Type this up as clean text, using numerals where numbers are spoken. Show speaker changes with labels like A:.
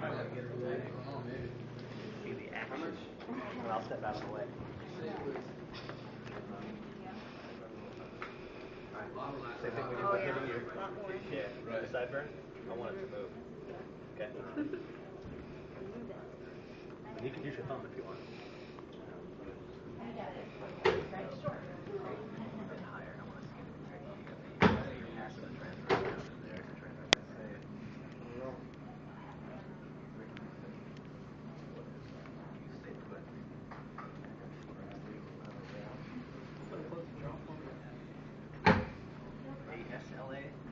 A: See the action. Or I'll step out of the way. Same thing we do with hitting you. Yeah, right. Decipher. I want it to move. Okay. And you can use your thumb if you want. ASLA.